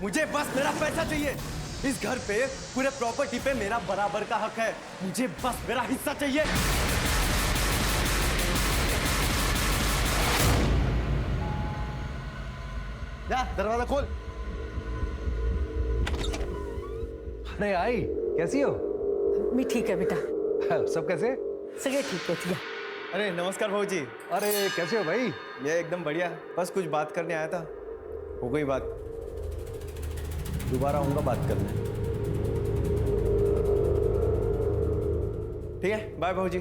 मुझे बस मेरा पैसा चाहिए। इस घर पे पूरे प्रॉपर्टी पे मेरा बराबर का हक है। मुझे बस मेरा हिस्सा चाहिए। जा दरवाजा खोल। अरे आई, कैसी हो? मैं ठीक है बेटा। सब कैसे? सगे ठीक है भैया। अरे नमस्कार भाऊजी। अरे कैसे हो भाई? ये एकदम बढ़िया, बस कुछ बात करने आया था। हो गई बात, दोबारा आऊंगा बात करने। ठीक है, बाय भाऊजी।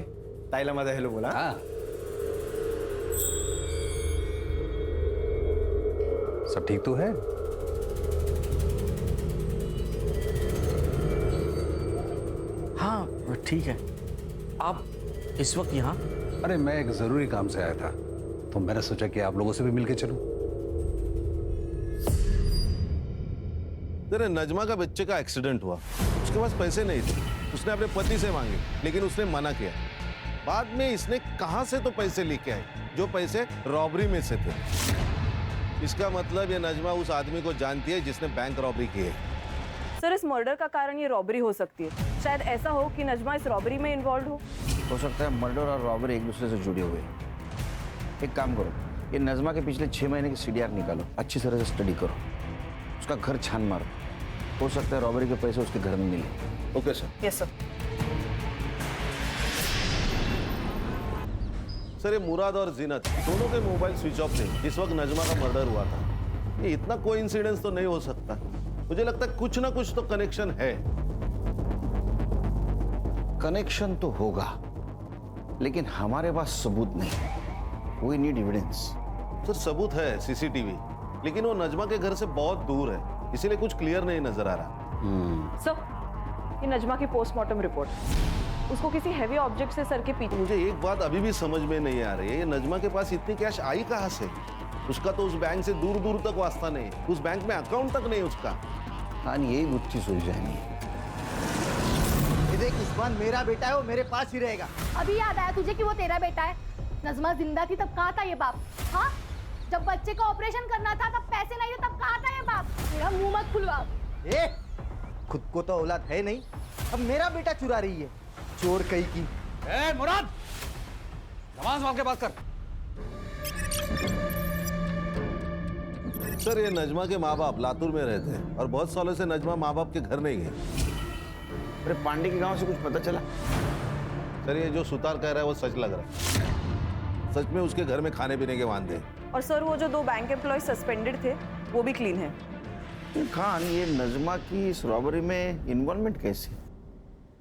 ताईला माझा हेलो बोला। हाँ, सब ठीक तो है? हाँ ठीक है। आप इस वक्त यहाँ? अरे मैं एक जरूरी काम से आया था, तो मैंने सोचा कि आप लोगों से भी मिलके चलूं। तेरे नजमा का बच्चे का एक्सीडेंट हुआ, उसके पास पैसे नहीं थे, उसने अपने पति से मांगे, लेकिन उसने मना किया। बाद में इसने कहां से तो पैसे लेके आए, जो पैसे रॉबरी में से थे। इसका मतलब ये नजमा उस आदमी को जानती है जिसने बैंक रॉबरी की है। सर, इस मर्डर का कारण ये रॉबरी हो सकती है। शायद ऐसा हो कि नजमा इस रॉबरी में इन्वॉल्व हो सकता है मर्डर और रॉबरी एक दूसरे से जुड़े हुए। एक काम करो, ये नजमा के पिछले 6 महीने की सीडीआर निकालो, अच्छी तरह से स्टडी करो, उसका घर छान मारो। हो सकता है रॉबरी के पैसे उसके घर में मिले। Okay sir. Yes sir. Sir, ये मुराद और जीनत दोनों के मोबाइल स्विच ऑफ थे जिस वक्त नजमा का मर्डर हुआ था। ये इतना कोइंसिडेंस तो नहीं हो सकता। मुझे लगता है कुछ ना कुछ तो कनेक्शन है। कनेक्शन तो होगा, लेकिन हमारे पास सबूत नहीं। We need evidence. सर, सबूत है सीसीटीवी, लेकिन वो नजमा के घर से बहुत दूर है, इसीलिए कुछ क्लियर नहीं नजर आ रहा। सर, ये नजमा की पोस्टमार्टम रिपोर्ट, उसको किसी हैवी ऑब्जेक्ट से सर के पीछे। मुझे एक बात अभी भी समझ में नहीं आ रही है, ये नजमा के पास इतनी कैश आई कहाँ से? उसका तो उस बैंक से दूर दूर तक वास्ता नहीं, उस बैंक में अकाउंट तक नहीं उसका। हाँ, यही बुद्धि सुलझानी है। देख उस्मान मेरा बेटा है, वो मेरे पास ही रहेगा। अभी याद आया तुझे कि वो तेरा बेटा है? नजमा जिंदा थी तब कहाँ था ये बाप? हाँ, जब बच्चे का ऑपरेशन करना था तब पैसे नहीं थे, तब कहाँ था ये बाप? मेरा मुंह मत खुलवा। ए, खुद को तो औलाद है नहीं, अब मेरा बेटा चुरा रही है, चोर कहीं की। ए मुराद, नमाज मांग के बात कर। सर, ये नजमा के माँ बाप लातूर में रहते हैं और बहुत सालों से नजमा माँ बाप के घर नहीं गए। अरे पांडे के गांव से कुछ पता चला? सर, ये जो सुतार कह रहा है वो सच लग रहा है। सच में उसके घर में खाने पीने के वांदे हैं। और सर, वो जो 2 बैंक एम्प्लॉय सस्पेंडेड थे वो भी क्लीन है। खान, ये नजमा की इस रॉबरी में इन्वॉल्वमेंट कैसी?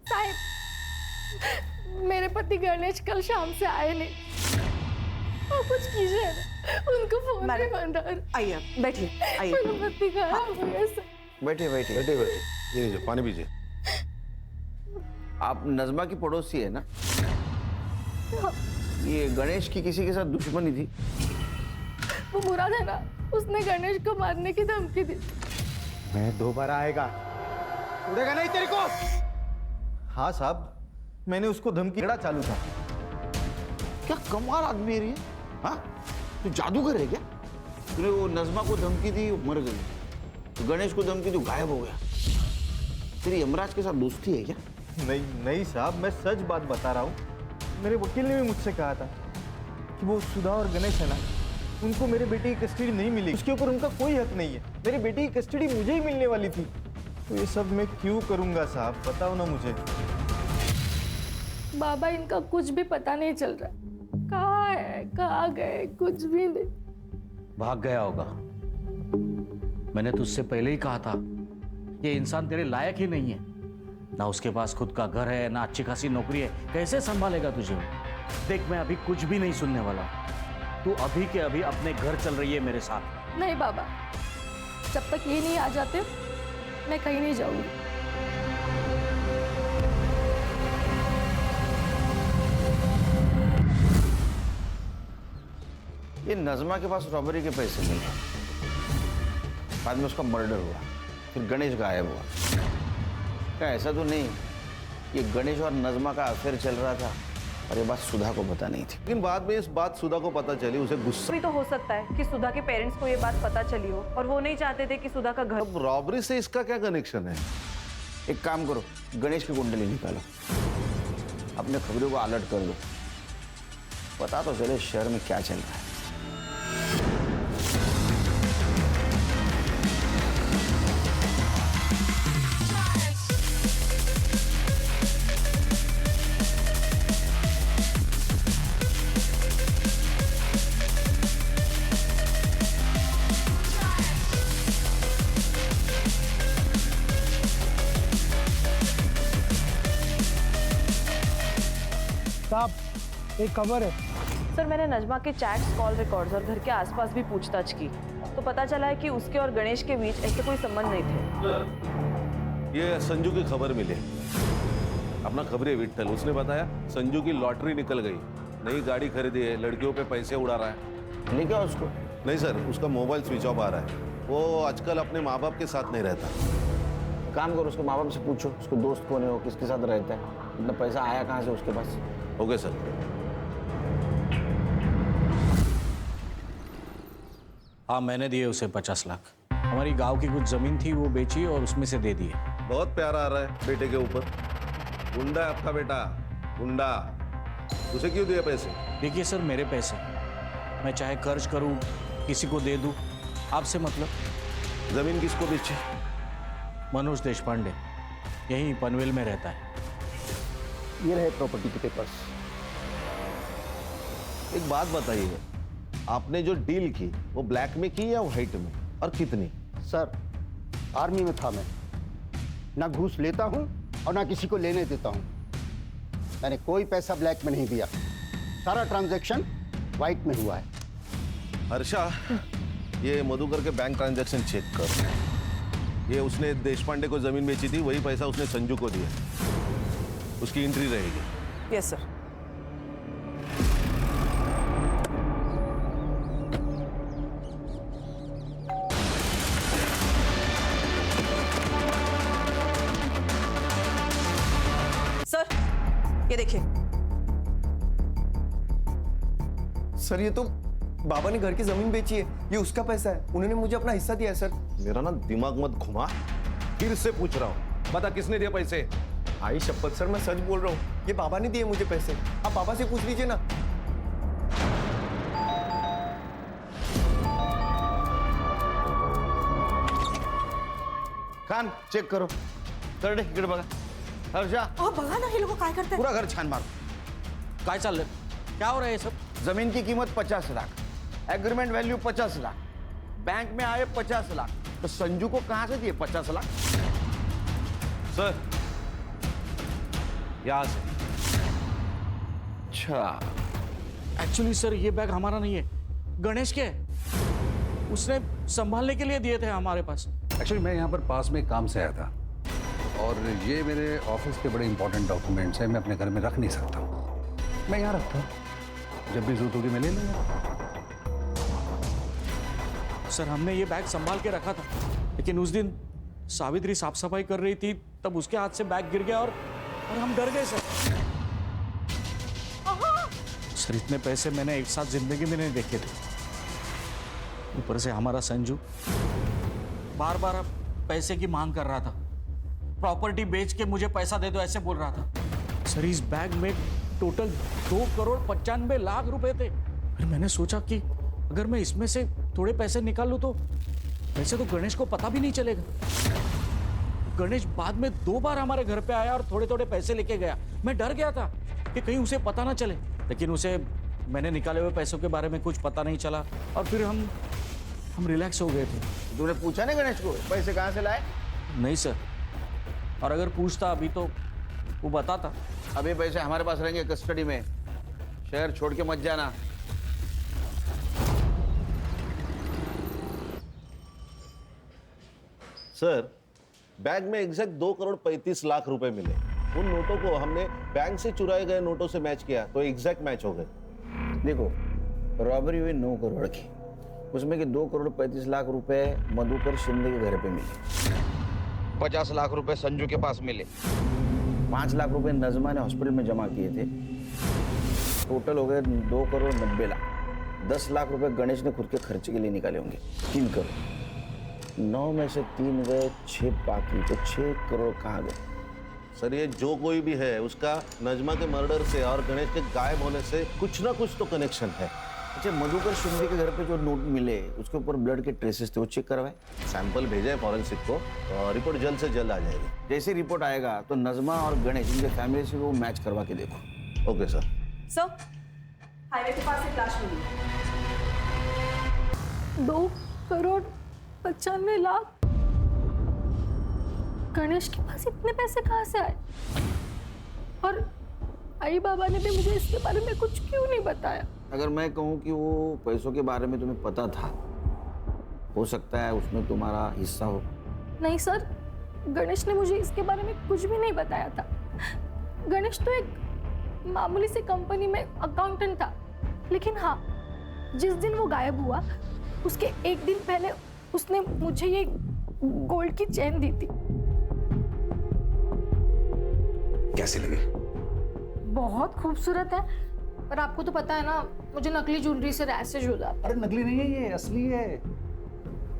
साहब, मेरे पति गणेश कल शाम से आए नहीं, और कुछ कीजिए ना, उनको फोन भी बंद है। आइए, बैठिए, आइए। मेरा पति गायब हो गया सर। बैठे बैठे बैठे बैठे, ये लीजिए पानी पीजिए। आप नजमा की पड़ोसी है ना? ये गणेश की किसी के साथ दुश्मनी थी? वो मुराद है ना, उसने गणेश को मारने की धमकी दी। मैं दोबारा आएगा, उड़ेगा नहीं तेरे को। हाँ साहब, मैंने उसको धमकी देना चालू था। क्या कमाल आदमी है ये? हाँ, तू जादूगर है क्या? तूने वो नजमा को धमकी दी, वो मर गई। तो गणेश को धमकी दी, गायब हो गया। तेरी यमराज के साथ दोस्ती है क्या? नहीं नहीं साहब, मैं सच बात बता रहा हूँ। मेरे वकील ने भी मुझसे कहा था कि वो सुधा और गणेश है ना, उनको मेरे बेटे की कस्टडी नहीं मिली, उसके ऊपर उनका कोई हक नहीं है। मेरे बेटे की कस्टडी मुझे ही मिलने वाली थी। तो ये सब मैं क्यों करूंगा साहब, बताओ ना मुझे। बाबा, इनका कुछ भी पता नहीं चल रहा, कहाँ है, कहाँ गए, कुछ भी नहीं। भाग गया होगा। मैंने तुझसे पहले ही कहा था, ये इंसान तेरे लायक ही नहीं है। ना उसके पास खुद का घर है, ना अच्छी खासी नौकरी है, कैसे संभालेगा तुझे? देख, मैं अभी कुछ भी नहीं सुनने वाला। तू अभी के अभी अपने घर चल रही है मेरे साथ। नहीं बाबा, जब तक ये नहीं आ जाते मैं कहीं नहीं जाऊंगी। ये नजमा के पास रॉबरी के पैसे नहीं है, बाद में उसका मर्डर हुआ, फिर गणेश गायब हुआ। क्या ऐसा तो नहीं ये गणेश और नजमा का अफेयर चल रहा था और ये बात सुधा को पता नहीं थी। लेकिन बाद में इस बात सुधा को पता चली, उसे गुस्सा। भी तो हो सकता है कि सुधा के पेरेंट्स को ये बात पता चली हो और वो नहीं चाहते थे कि सुधा का घर। अब रॉबरी से इसका क्या कनेक्शन है? एक काम करो, गणेश की कुंडली निकालो, अपने खबरों को अलर्ट कर दो, पता तो चले शहर में क्या चल रहा है। साहब एक खबर है। सर मैंने नजमा के चैट्स, कॉल रिकॉर्ड्स और घर के आसपास भी पूछताछ की तो पता चला है कि उसके और गणेश के बीच ऐसे कोई संबंध नहीं थे। ये संजू की खबर मिली, अपना खबरी विट्ठल, उसने बताया संजू की लॉटरी निकल गई, नई गाड़ी खरीदी है, लड़कियों पे पैसे उड़ा रहा है। नहीं क्या उसको? नहीं सर, उसका मोबाइल स्विच ऑफ आ रहा है, वो आजकल अपने माँ बाप के साथ नहीं रहता। काम करो, उसके माँ बाप से पूछो उसके दोस्त कौन है, वो किसके साथ रहता है, इतना पैसा आया कहाँ से उसके पास। Okay sir. हाँ, मैंने दिए उसे 50 लाख। हमारी गांव की कुछ जमीन थी, वो बेची और उसमें से दे दिए। बहुत प्यार आ रहा है बेटे के ऊपर। गुंडा है आपका बेटा, गुंडा। उसे क्यों दिए पैसे? देखिए सर, मेरे पैसे, मैं चाहे कर्ज करूं, किसी को दे दूं, आपसे मतलब। जमीन किसको बेची? मनोज देशपांडे, यहीं पनवेल में रहता है। ये रहे प्रॉपर्टी के पेपर्स। एक बात बताइए, आपने जो डील की वो ब्लैक में की या व्हाइट में, और कितनी? सर आर्मी में था मैं, ना घूस लेता हूं और ना किसी को लेने देता हूं। मैंने कोई पैसा ब्लैक में नहीं दिया, सारा ट्रांजैक्शन व्हाइट में हुआ है। हर्षा, ये मधुकर के बैंक ट्रांजैक्शन चेक कर। ये उसने देशपांडे को जमीन बेची थी, वही पैसा उसने संजू को दिया, उसकी एंट्री रहेगी। Yes sir. सर ये देखिए। सर ये तो बाबा ने घर की जमीन बेची है, ये उसका पैसा है, उन्होंने मुझे अपना हिस्सा दिया है सर। मेरा ना दिमाग मत घुमा, फिर से पूछ रहा हूँ, बता किसने दिया पैसे? आई शपथ सर, मैं सच बोल रहा हूँ, ये बाबा ने दिए मुझे पैसे। आप बाबा से पूछ लीजिए ना। खान चेक करो, कर दे इकडे बघा। हर्षा, बघा ना हे लोक काय करतात। पूरा घर छान मारो। काय चाललंय? क्या हो रहा है ये सब? जमीन की कीमत 50 lakh, agreement value 50 lakh, bank में आए 50 लाख, तो संजू को कहां से दिए 50 लाख? सर यहां से। अच्छा, एक्चुअली सर, ये बैग हमारा नहीं है, गणेश के है। उसने संभालने के लिए दिए थे हमारे पास। एक्चुअली मैं यहाँ पर पास में काम से आया था, और ये मेरे ऑफिस के बड़े इंपॉर्टेंट डॉक्यूमेंट्स हैं, मैं अपने घर में रख नहीं सकता हूँ, मैं यहाँ रखता हूँ, जब भी जरूरत होगी मैं ले लूँगा। सर हमने ये बैग संभाल के रखा था, लेकिन उस दिन सावित्री साफ सफाई कर रही थी, तब उसके हाथ से बैग गिर गया और हम डर गए सर। सर इतने पैसे मैंने एक साथ जिंदगी में नहीं देखे थे। ऊपर से हमारा संजू बार बार पैसे की मांग कर रहा था, प्रॉपर्टी बेच के मुझे पैसा दे दो ऐसे बोल रहा था। सर इस बैग में टोटल 2,95,00,000 रुपए थे। फिर मैंने सोचा कि अगर मैं इसमें से थोड़े पैसे निकाल लूं तो वैसे तो गणेश को पता भी नहीं चलेगा। गणेश बाद में 2 बार हमारे घर पे आया और थोड़े थोड़े पैसे लेके गया। मैं डर गया था कि कहीं उसे पता ना चले, लेकिन उसे मैंने निकाले हुए पैसों के बारे में कुछ पता नहीं चला और फिर हम रिलैक्स हो गए थे। तूने पूछा ना गणेश को पैसे कहां से लाए? नहीं सर, और अगर पूछता अभी तो वो बताता। अभी पैसे हमारे पास रहेंगे कस्टडी में, शहर छोड़ के मत जाना। सर बैग में एग्जैक्ट 2,35,00,000 रुपए मिले। उन नोटों को हमने बैंक से चुराए गए नोटों से मैच किया तो एग्जैक्ट मैच हो गए। देखो, रॉबरी हुई 9 करोड़ की, उसमें के 2,35,00,000 रुपए मधुकर शिंदे के घर पे मिले, 50 लाख रुपए संजू के पास मिले, 5 लाख रुपए नजमा ने हॉस्पिटल में जमा किए थे, टोटल हो गए 2,90,00,000। 10 लाख रुपए गणेश ने खुद के खर्चे के लिए निकाले होंगे। 3 करोड़। 9 में से 3 गए, 6 बाकी, तो 6 करोड़ कहाँ गए? सर ये जो कोई भी है उसका नजमा के मर्डर से और गणेश के गायब होने से कुछ ना कुछ तो कनेक्शन है। अच्छा, मधुकर शिंदे के घर पे जो नोट मिले उसके ऊपर ब्लड के ट्रेसेस थे, वो चेक करवाए? सैंपल भेजा है फॉरेंसिक को और रिपोर्ट जल्द से जल्द आ जाएगी। जैसे रिपोर्ट आएगा तो नजमा और गणेश इनके फैमिली से वो मैच करवा के देखो। Okay sir. सर, हाईवे के पास एक लाश मिली। 2,95,00,000। गणेश के पास इतने पैसे कहाँ से आए? और आई बाबा ने भी मुझे इसके बारे में कुछ क्यों नहीं बताया? अगर मैं कहूँ कि वो पैसों के बारे में तुम्हें पता था, हो सकता है उसमें तुम्हारा हिस्सा हो। नहीं सर, गणेश ने मुझे इसके बारे में कुछ भी नहीं बताया था। गणेश तो एक मामूली सी कंपनी में अकाउंटेंट था, लेकिन हाँ, जिस दिन वो गायब हुआ उसके एक दिन पहले उसने मुझे ये गोल्ड की चेन दी थी। कैसी लगी? बहुत खूबसूरत है, पर आपको तो पता है ना, मुझे नकली ज्वेलरी से रैशेज हो जाता है। अरे नकली नहीं है, ये असली है।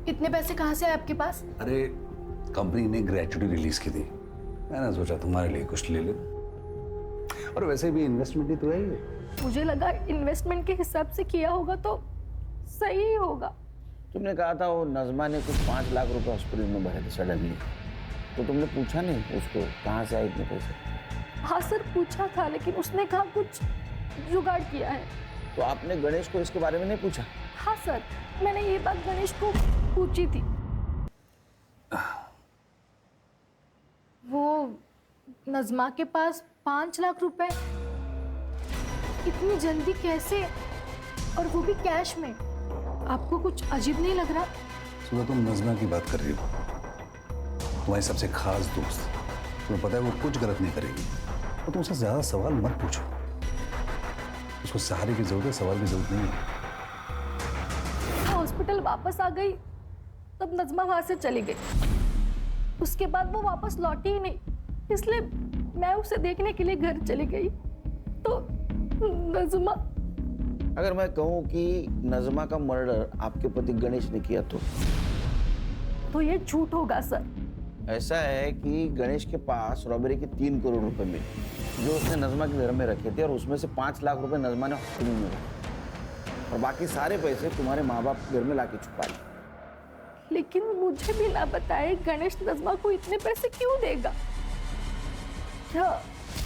इतने पैसे कहाँ से आए आपके पास? अरे कंपनी ने ग्रेचुटी रिलीज की थी, मैंने सोचा तुम्हारे लिए कुछ ले ले। और वैसे भी इन्वेस्टमेंट ही तो है ये। मुझे लगा इन्वेस्टमेंट के हिसाब से किया होगा तो सही ही होगा। तुमने कहा था वो नजमा ने कुछ 5 लाख रुपए हॉस्पिटल में भरे थे सडनली, तो तुमने पूछा नहीं उसको कहाँ से आए इतने पैसे? हाँ सर, पूछा था, लेकिन उसने कहा कुछ जुगाड़ किया है। तो आपने गणेश को इसके बारे में नहीं पूछा? हाँ सर, मैंने ये बात गणेश को पूछी थी। वो नजमा के पास 5 लाख रुपए इतनी जल्दी कैसे, और वो भी कैश में? आपको कुछ अजीब नहीं लग रहा? सुबह तुम नजमा की बात कर रही हो, तुम्हारी सबसे खास दोस्त, तुम्हें पता है वो कुछ गलत नहीं करेगी, तो तुम उससे ज्यादा सवाल मत पूछो। उसको सहारे की जरूरत है, सवाल की जरूरत नहीं है। हॉस्पिटल वापस आ गई तब नजमा वहां से चली गई। उसके बाद वो वापस लौटी ही नहीं, इसलिए मैं उसे देखने के लिए घर चली गई। तो नजमा, अगर मैं कहूँ कि नजमा का मर्डर आपके पति गणेश ने किया तो ये झूठ होगा सर। ऐसा है कि गणेश के पास रॉबरी के 3 करोड़ रुपए मिले जो उसने नजमा के घर में रखे थे, और उसमें से 5 लाख रुपए नजमा ने हॉस्पिटल में रखे, और बाकी सारे पैसे तुम्हारे माँ बाप घर में लाके छुपा लिए। लेकिन मुझे भी ना बताए गणेश नजमा को इतने पैसे क्यों देगा? क्या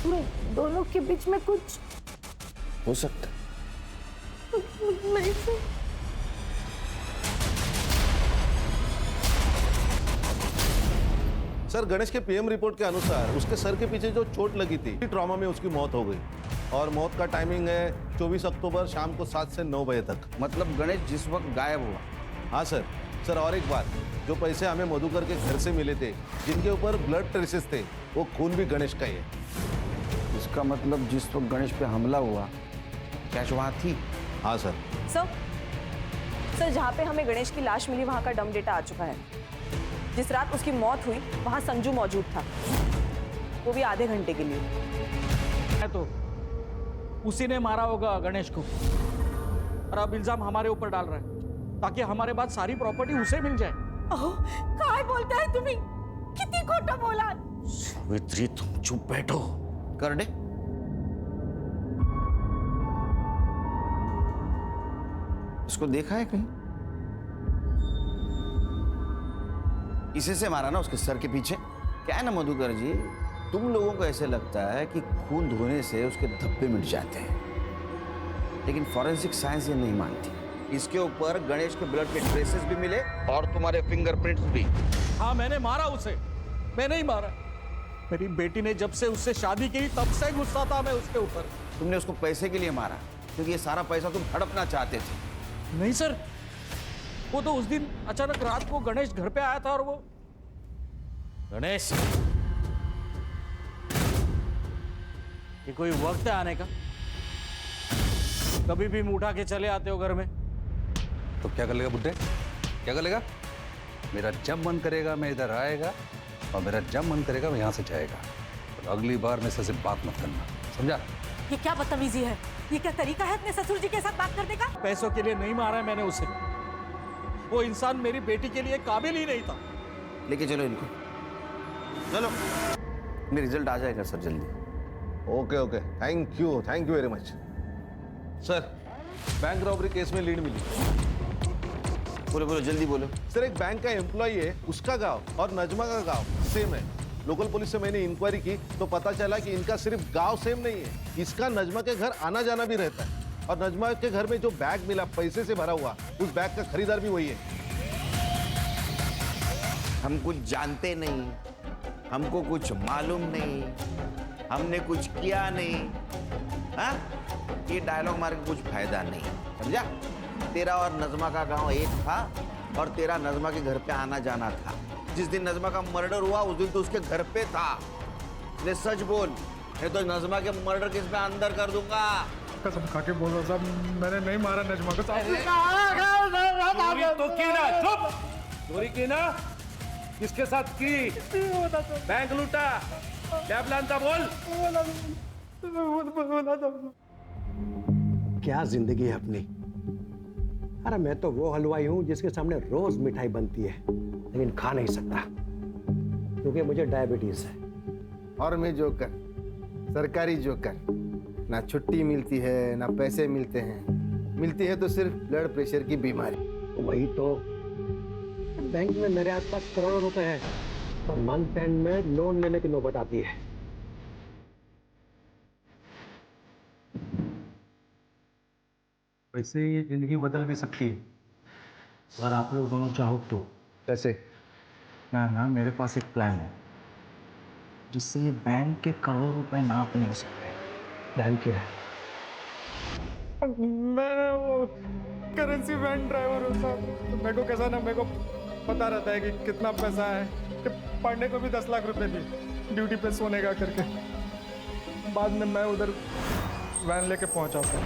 तुम दोनों के बीच में कुछ हो सकता? नहीं सर। सर गणेश के पीएम रिपोर्ट के अनुसार उसके सर के पीछे जो चोट लगी थी, ट्रॉमा में उसकी मौत हो गई, और मौत का टाइमिंग है 24 अक्टूबर शाम को 7 से 9 बजे तक। मतलब गणेश जिस वक्त गायब हुआ? हाँ सर। सर और एक बात, जो पैसे हमें मधुकर के घर से मिले थे जिनके ऊपर ब्लड ट्रेसेस थे, वो खून भी गणेश का ही है। इसका मतलब जिस वक्त गणेश पे हमला हुआ कैश वहाँ थी? हाँ सर। सर, जहाँ पे हमें गणेश की लाश मिली वहाँ का डम डेटा आ चुका है। जिस रात उसकी मौत हुई वहाँ संजू मौजूद था, वो भी आधे घंटे के लिए। तो उसी ने मारा होगा गणेश को, और अब इल्जाम हमारे ऊपर डाल रहा है ताकि हमारे बाद सारी प्रॉपर्टी उसे मिल जाए। काय बोलता है तुम्ही? किती खोटं बोला? सावित्री, तुम चुप बैठो। कर दे। इसको देखा है कहीं? इसी से मारा ना उसके सर के पीछे? क्या है ना मधुकर जी, तुम लोगों को ऐसे लगता है कि खून धोने से उसके धब्बे मिट जाते हैं, लेकिन फॉरेंसिक साइंस ये नहीं मानती। इसके ऊपर गणेश के ब्लड के ट्रेसेस भी मिले और तुम्हारे फिंगरप्रिंट्स भी। हाँ, मैंने मारा उसे, मैं नहीं मारा। मेरी बेटी ने जब से उससे शादी की तब से गुस्सा था मैं उसके ऊपर। तुमने उसको पैसे के लिए मारा, क्योंकि ये सारा पैसा तुम हड़पना चाहते थे। नहीं सर, वो तो उस दिन अचानक रात को गणेश घर पे आया था, और वो गणेश, ये कोई वक्त है आने का? कभी भी मुंह उठा के चले आते हो घर में। तो क्या कर लेगा बुड्ढे, क्या कर लेगा? मेरा जब मन करेगा मैं इधर आएगा, और मेरा जब मन करेगा मैं यहाँ से जाएगा। तो अगली बार मेरे से बात मत करना, समझा? ये क्या बदतमीजी है? ये क्या तरीका है अपने ससुर जी के साथ बात करने का? पैसों के लिए नहीं मारा है मैंने उसे। वो इंसान मेरी बेटी के लिए काबिल ही नहीं था। लेके चलो इनको, चलो। मेरा रिजल्ट आ जाएगा सर जल्दी। Okay okay, thank you very much. Sir, bank robbery case में लीड मिली। बोलो बोलो, जल्दी बोलो। सर, एक बैंक का एम्प्लॉय है, उसका गांव और नजमा का गांव सेम है। लोकल पुलिस से मैंने इंक्वायरी की तो पता चला कि इनका सिर्फ गांव सेम नहीं है, इसका नजमा के घर आना जाना भी रहता है। और नजमा के घर में जो बैग मिला पैसे से भरा हुआ, उस बैग का खरीदार भी वही है। हम कुछ जानते नहीं, हमको कुछ मालूम नहीं, हमने कुछ किया नहीं। हाँ, ये डायलॉग मार के कुछ फायदा नहीं, समझा? तेरा और नजमा का गांव एक था और तेरा नजमा के घर पे आना जाना था। जिस दिन नजमा का मर्डर हुआ उस दिन तो उसके घर पे था। ले सच बोल, नहीं तो नजमा के मर्डर केस में अंदर कर दूंगा। कसम खा के बोल रहा साहब, मैंने नहीं मारा नजमा को साहब। तो की ना, चुप। चोरी की ना, किसके साथ की? बैंक लूटा, क्या प्लान था? बोल। क्या जिंदगी है अपनी। अरे मैं तो वो हलवाई हूं जिसके सामने रोज मिठाई बनती है, लेकिन खा नहीं सकता क्योंकि मुझे डायबिटीज है। और मैं जोकर, सरकारी जोकर। ना छुट्टी मिलती है ना पैसे मिलते हैं, मिलती है तो सिर्फ ब्लड प्रेशर की बीमारी। वही तो, बैंक में मेरे आसपास करोड़ों रुपए हैं और मंथ एंड में लोन लेने की नौबत आती है। वैसे ये जिंदगी बदल भी सकती है अगर आप लोग दोनों चाहो तो। कैसे? ना मेरे पास एक प्लान है जिससे ये बैंक के करोड़ों रुपए नाप नहीं सकते। प्लान क्या है? मैं वो करेंसी वैन ड्राइवर हूँ साहब, तो मेरे को कैसा ना, मेरे को पता रहता है कि कितना पैसा है। कि पांडे को भी 10 लाख रुपए दिए ड्यूटी पे सोने का करके। बाद में मैं उधर वैन लेके पहुंचा था।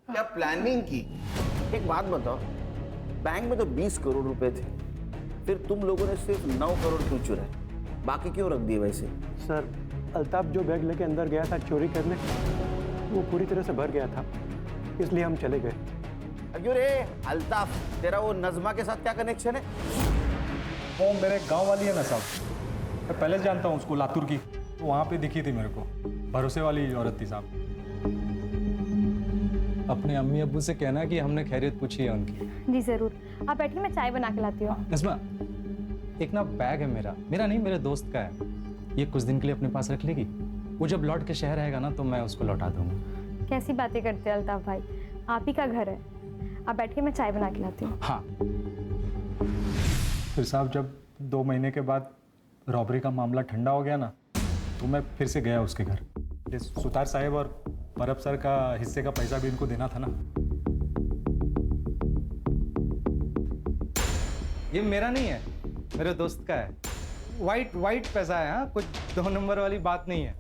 क्या प्लानिंग की? एक बात बताओ, बैंक में तो 20 करोड़ रुपए थे, फिर तुम लोगों ने सिर्फ 9 करोड़ क्यों चुराए? बाकी क्यों रख दिए वैसे? सर, अल्ताफ जो बैग लेके अंदर गया था चोरी करने, वो पूरी तरह से भर गया था, इसलिए हम चले गए। अरे रे अल्ताफ, तेरा वो नजमा के साथ क्या कनेक्शन है? वो मेरे गांव वाली है ना साहब, मैं पहले से जानता हूँ उसको, लातूर की। तो वहाँ पे दिखी थी मेरे को, भरोसे वाली औरत थी साहब। अपने अम्मी अब्बू से कहना कि हमने खैरियत पूछी है उनकी। जी जरूर, आप बैठिए, मैं चाय बना के लाती हूँ। नज़मा, एक ना बैग है मेरा नहीं मेरे दोस्त का है, ये कुछ दिन के लिए अपने पास रख लेगी। वो जब लौट के शहर आएगा ना तो मैं उसको लौटा दूंगा। कैसी बातें करते हैं अल्ताफ भाई, आप ही का घर है। आप बैठिए, मैं चाय बना के लाती हूँ। हाँ। फिर साहब, जब 2 महीने के बाद रॉबरी का मामला ठंडा हो गया ना, तो मैं फिर से गया उसके घर। सुतार साहब और परब सर का हिस्से का पैसा भी इनको देना था ना। ये मेरा नहीं है, मेरे दोस्त का है। वाइट पैसा है। हाँ, कुछ 2 नंबर वाली बात नहीं है।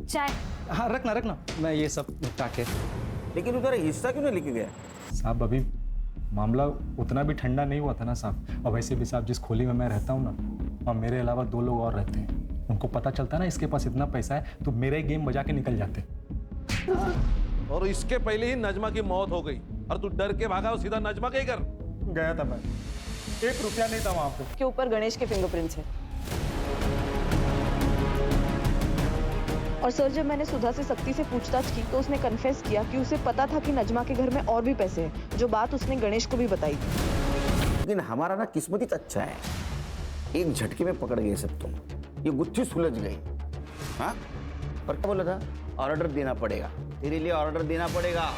चाय? हाँ, रखना, मैं ये सब निपटा के। लेकिन उधर हिस्सा क्यों नहीं लेके गया? साहब, अभी मामला उतना भी ठंडा नहीं हुआ था ना साहब। और वैसे भी साहब, जिस खोली में मैं रहता हूँ ना, और मेरे अलावा 2 लोग और रहते हैं। उनको पता चलता ना इसके पास इतना पैसा है तो मेरा ही गेम बजा के निकल जाते। और इसके पहले ही नजमा की मौत हो गई और तू डर के भागा सीधा नजमा के ही घर गया था मैं। 1 रुपया नहीं था वहाँ पे। के ऊपर गणेश के फिंगरप्रिंट्स हैं। और सर, जब मैंने सुधा से सख्ती से पूछताछ की तो उसने कन्फेस किया कि उसे पता था कि नजमा के घर में और भी पैसे हैं, जो बात उसने गणेश को भी बताई थी। लेकिन हमारा ना किस्मत ही अच्छा है, एक झटके में पकड़ गए सब। तुम ये गुत्थी सुलझ गई। हाँ, और क्या बोला था? ऑर्डर देना पड़ेगा, तेरे लिए ऑर्डर देना पड़ेगा।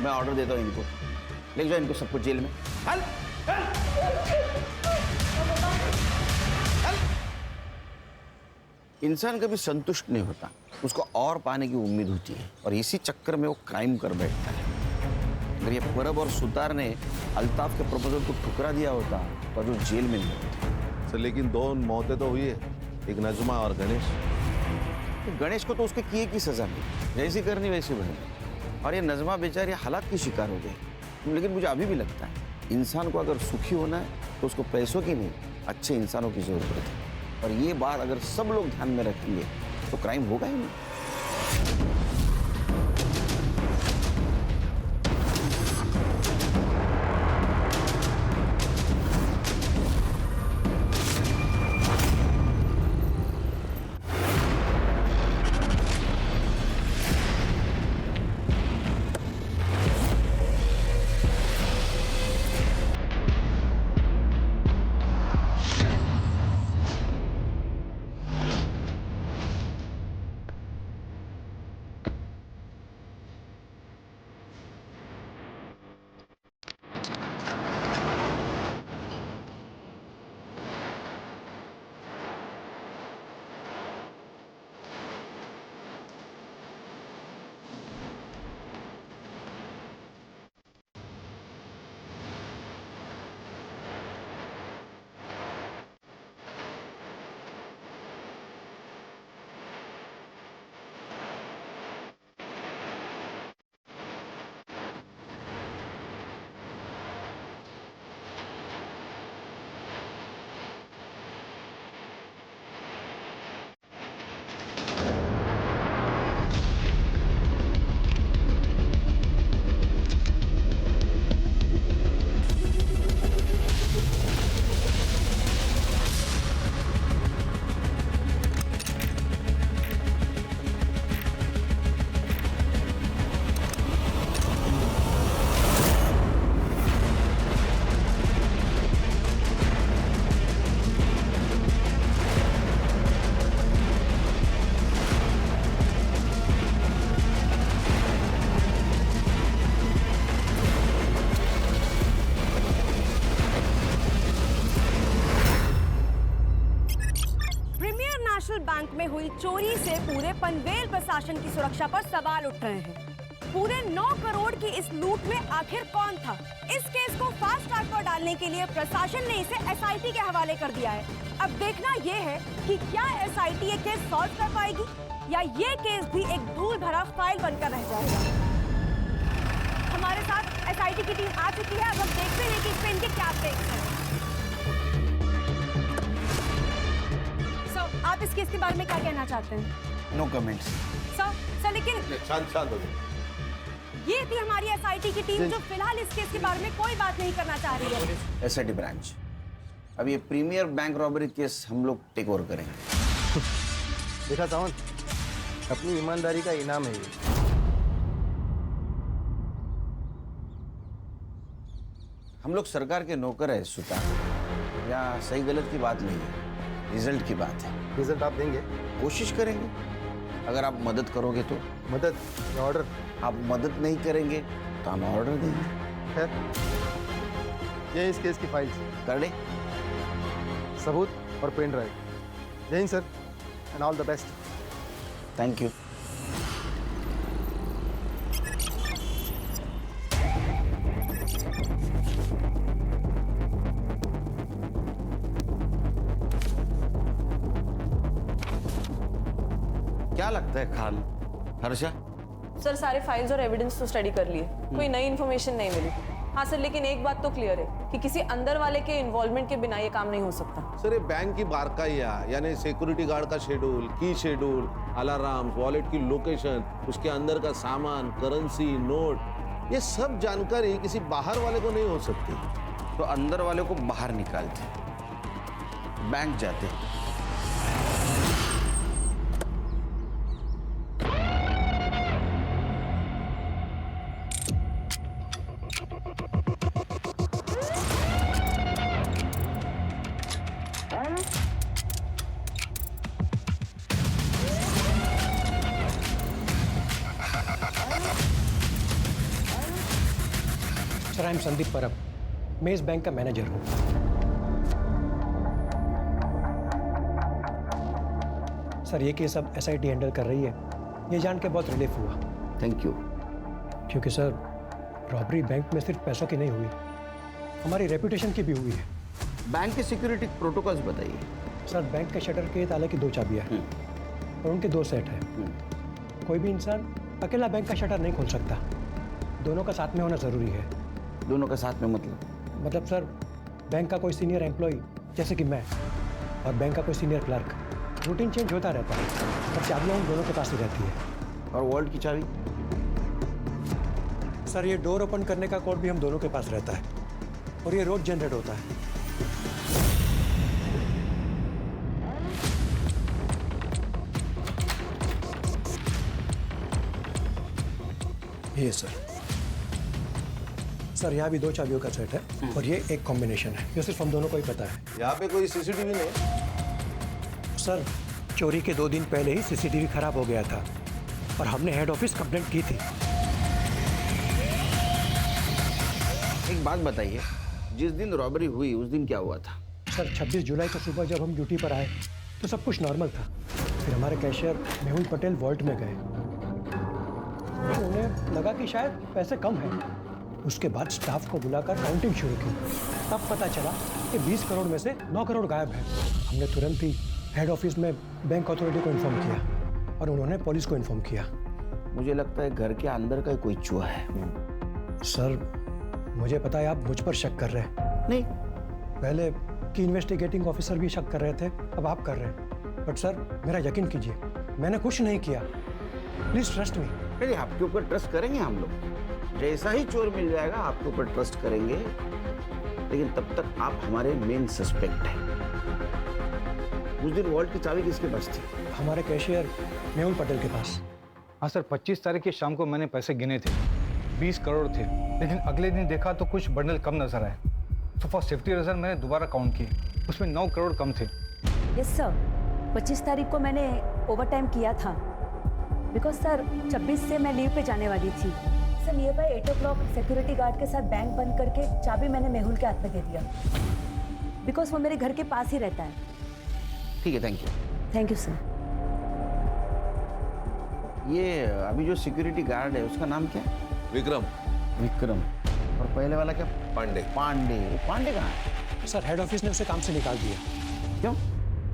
मैं ऑर्डर देता हूँ इनको, ले जाओ इनको सबको जेल में। हल, हल, हल। इंसान कभी संतुष्ट नहीं होता, उसको और पाने की उम्मीद होती है, और इसी चक्कर में वो क्राइम कर बैठता है। अगर ये परब और सुतार ने अल्ताफ के प्रपोजल को ठुकरा दिया होता तो जो जेल में नहीं होता। लेकिन 2 मौतें तो हुई है, एक नजमा और गणेश। गणेश को तो उसके किए की सजा मिली, जैसी करनी वैसी बनी, और ये नजमा बेचारी हालात की शिकार हो गई। लेकिन मुझे अभी भी लगता है, इंसान को अगर सुखी होना है तो उसको पैसों की नहीं, अच्छे इंसानों की जरूरत है। और ये बात अगर सब लोग ध्यान में रखेंगे तो क्राइम होगा ही नहीं। नेशनल बैंक में हुई चोरी से पूरे पनवेल प्रशासन की सुरक्षा पर सवाल उठ रहे हैं। पूरे 9 करोड़ की इस लूट में आखिर कौन था? इस केस को फास्ट ट्रैक पर डालने के लिए प्रशासन ने इसे एसआईटी के हवाले कर दिया है। अब देखना यह है कि क्या एसआईटी ये केस सॉल्व कर पाएगी या ये केस भी एक धूल भरा फाइल बनकर रह जाएगा। हमारे साथ एसआईटी की टीम आ चुकी है। अब हम देखते हैं कि इसमें इनके क्या टेक्स हैं। आप इस केस के बारे में क्या कहना चाहते हैं? No comments. सर लेकिन शांत हो जाओ। ये थी हमारी एसआईटी की टीम जो फिलहाल इस केस के बारे में कोई बात नहीं करना चाह रही है। एसआईटी ब्रांच, अब ये प्रीमियर बैंक रॉबरी केस हम लोग टेक ओवर करेंगे। देखा सावंत, अपनी ईमानदारी का इनाम है ये। हम लोग सरकार के नौकर है सुल्तान, या सही गलत की बात नहीं है, रिजल्ट की बात है। रिजल्ट आप देंगे? कोशिश करेंगे, अगर आप मदद करोगे तो। मदद या ऑर्डर? आप मदद नहीं करेंगे तो हम ऑर्डर देंगे। खैर, ये इस केस की फाइल्स, कर दे, सबूत और पेन ड्राइव। जय Hind sir, and all the best. Thank you. क्या लगता है खान, हर्षा? सर सारे फाइल्स और एविडेंस तो स्टडी कर लिए, कोई नई इन्फॉर्मेशन नहीं मिली। हाँ सर, लेकिन एक बात तो क्लियर है कि किसी अंदर वाले के इन्वॉल्वमेंट के बिना ये काम नहीं हो सकता। सर ये बैंक की बारकाइया, यानी सिक्योरिटी गार्ड का शेड्यूल, की शेड्यूल, अलार्म, वॉलेट की लोकेशन, उसके अंदर का सामान, करेंसी, नोट, ये सब जानकारी किसी बाहर वाले को नहीं हो सकती। तो अंदर वाले को बाहर निकालते, बैंक जाते। सर, आई एम संदीप परब, मैं इस बैंक का मैनेजर हूँ। सर ये केस अब एसआईटी हैंडल कर रही है, ये जान के बहुत रिलीफ हुआ। Thank you. क्योंकि सर रॉबरी बैंक में सिर्फ पैसों की नहीं हुई, हमारी रेपुटेशन की भी हुई है। बैंक के सिक्योरिटी प्रोटोकॉल्स बताइए। सर बैंक के शटर के ताले की 2 चाबियाँ हैं और उनके 2 सेट हैं। कोई भी इंसान अकेला बैंक का शटर नहीं खोल सकता, दोनों का साथ में होना ज़रूरी है। दोनों का साथ में मतलब सर बैंक का कोई सीनियर एम्प्लॉय जैसे कि मैं, और बैंक का कोई सीनियर क्लर्क। रूटीन चेंज होता रहता है, पर चाबियाँ उन दोनों के पास ही रहती है। और वॉल्ट की चाबी? सर ये डोर ओपन करने का कोड भी हम दोनों के पास रहता है, और ये रोज जनरेट होता है। ये सर यहाँ भी 2 चाबियों का सेट है और ये एक कॉम्बिनेशन है, ये सिर्फ हम दोनों को ही पता है। यहाँ पे कोई सीसीटीवी नहीं है? सर चोरी के 2 दिन पहले ही सीसीटीवी खराब हो गया था और हमने हेड ऑफिस कंप्लेंट की थी। एक बात बताइए, जिस दिन रॉबरी हुई उस दिन क्या हुआ था? सर 26 जुलाई को सुबह जब हम ड्यूटी पर आए तो सब कुछ नॉर्मल था। फिर हमारे कैशियर मेहुल पटेल वॉल्ट में गए, उन्हें लगा कि शायद पैसे कम हैं। उसके बाद स्टाफ को बुलाकर काउंटिंग शुरू की। तब पता चला कि 20 करोड़ में से 9 करोड़ गायब है। हमने तुरंत ही हेड ऑफिस में बैंक अथॉरिटी को इन्फॉर्म किया और उन्होंने पुलिस को इन्फॉर्म किया। मुझे लगता है घर के अंदर का कोई चूहा है। सर मुझे पता है आप मुझ पर शक कर रहे हैं। नहीं, पहले की इन्वेस्टिगेटिंग ऑफिसर भी शक कर रहे थे, अब आप कर रहे हैं। बट सर मेरा यकीन कीजिए, मैंने कुछ नहीं किया। Please trust me. अरे आपके ऊपर ट्रस्ट करेंगे हम लोग, जैसा ही चोर मिल जाएगा आपके ऊपर ट्रस्ट करेंगे, लेकिन तब तक आप हमारे मेन सस्पेक्ट हैं। उस दिन वॉल्ट की चाबी किसके पास थी? हमारे कैशियर मेहुल पटेल के पास। हाँ सर, 25 तारीख की शाम को मैंने पैसे गिने थे, 20 करोड़ थे, लेकिन अगले दिन देखा तो कुछ बंडल कम नजर आए। तो फॉर सेफ्टी रीजन मैंने दोबारा काउंट किए, उसमें 9 करोड़ कम थे। यस सर, 25 तारीख को मैंने ओवर टाइम किया था, बिकॉज सर 26 से मैं लीव पे जाने वाली थी। Sir near by 8 o'clock security guard के साथ बैंक बंद करके चाबी मैंने मेहुल के हाथ में दे दिया, बिकॉज वो मेरे घर के पास ही रहता है। ठीक है, thank you. Thank you sir. ये अभी जो सिक्योरिटी गार्ड है उसका नाम क्या है? विक्रम। विक्रम। और पहले वाला क्या? पांडे। पांडे। पांडे कहाँ है? सर हेड ऑफिस ने उसे काम से निकाल दिया। क्यों?